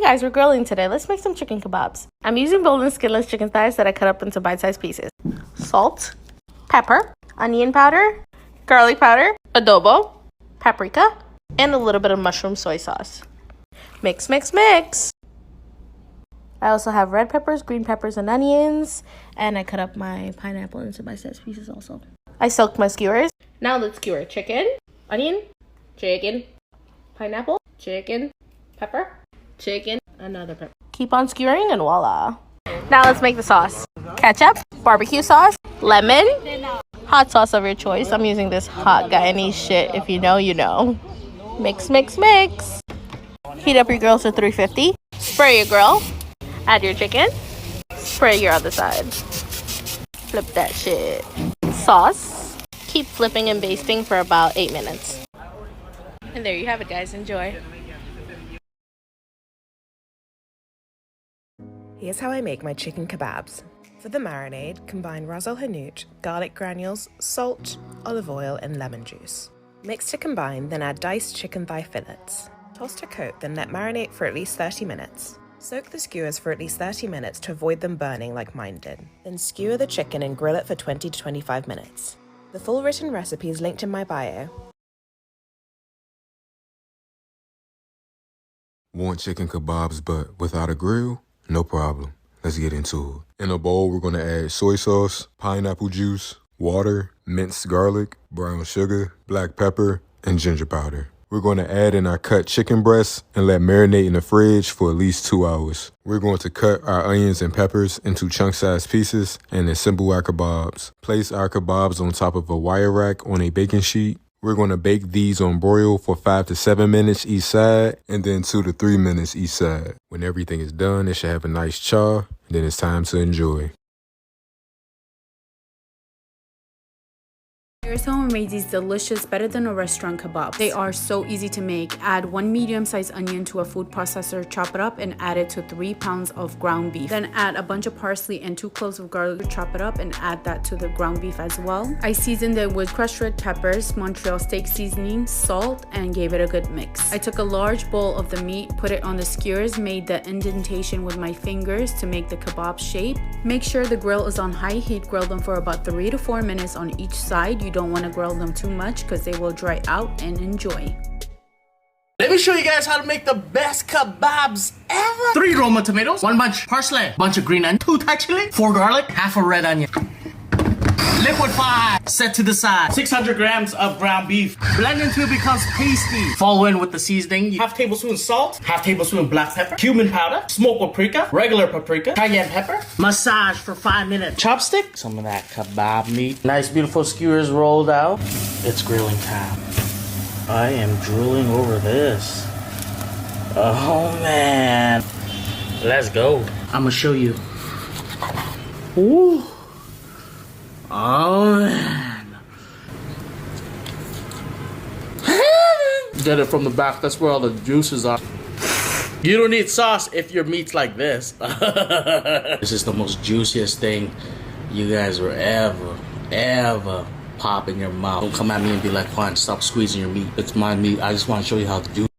guys, we're grilling today. Let's make some chicken kebabs. I'm using boneless, skinless chicken thighs that I cut up into bite-sized pieces. Salt, pepper, onion powder, garlic powder, adobo, paprika, and a little bit of mushroom soy sauce. Mix, mix, mix. I also have red peppers, green peppers, and onions. And I cut up my pineapple into bite-sized pieces also. I soaked my skewers. Now let's skewer chicken, onion, chicken, pineapple, chicken, pepper, chicken, another pepper. Keep on skewering and voila. Now let's make the sauce. Ketchup, barbecue sauce, lemon, hot sauce of your choice. I'm using this hot Guyanese shit. If you know, you know. Mix, mix, mix. Heat up your grill to 350. Spray your grill. Add your chicken. Spray your other side. Flip that shit. Sauce. Keep flipping and basting for about 8 minutes. And there you have it, guys. Enjoy. Here's how I make my chicken kebabs. For the marinade, combine ras el hanout, garlic granules, salt, olive oil, and lemon juice. Mix to combine, then add diced chicken thigh fillets. Toss to coat, then let marinate for at least 30 minutes. Soak the skewers for at least 30 minutes to avoid them burning like mine did. Then skewer the chicken and grill it for 20 to 25 minutes. The full written recipe is linked in my bio. Want chicken kebabs but without a grill? No problem. Let's get into it. In a bowl, we're going to add soy sauce, pineapple juice, water, minced garlic, brown sugar, black pepper, and ginger powder. We're going to add in our cut chicken breasts and let marinate in the fridge for at least 2 hours. We're going to cut our onions and peppers into chunk-sized pieces and assemble our kebabs. Place our kebabs on top of a wire rack on a baking sheet. We're going to bake these on broil for 5 to 7 minutes each side and then 2 to 3 minutes each side. When everything is done, it should have a nice char, and then it's time to enjoy. Here's how I made these delicious, better than a restaurant kebabs. They are so easy to make. Add 1 medium-sized onion to a food processor, chop it up, and add it to 3 pounds of ground beef. Then add a bunch of parsley and 2 cloves of garlic, chop it up, and add that to the ground beef as well. I seasoned it with crushed red peppers, Montreal steak seasoning, salt, and gave it a good mix. I took a large bowl of the meat, put it on the skewers, made the indentation with my fingers to make the kebab shape. Make sure the grill is on high heat. Grill them for about 3 to 4 minutes on each side. You don't want to grill them too much because they will dry out. And enjoy. Let me show you guys how to make the best kebabs ever. 3 Roma tomatoes, 1 bunch parsley, bunch of green onion, 2 Thai chili, 4 garlic, half a red onion. Liquefy, set to the side. 600 grams of ground beef. Blend until it becomes pasty. Follow in with the seasoning. Half tablespoon salt, half tablespoon black pepper, cumin powder, smoked paprika, regular paprika, cayenne pepper. Massage for 5 minutes. Chopstick, some of that kebab meat. Nice beautiful skewers rolled out. It's grilling time. I am drooling over this. Oh man. Let's go. I'm gonna show you. Ooh. Oh man. Get it from the back, that's where all the juices are. You don't need sauce if your meat's like this. This is the most juiciest thing you guys will ever pop in your mouth. Don't come at me and be like, Juan, stop squeezing your meat. It's my meat. I just want to show you how to do it.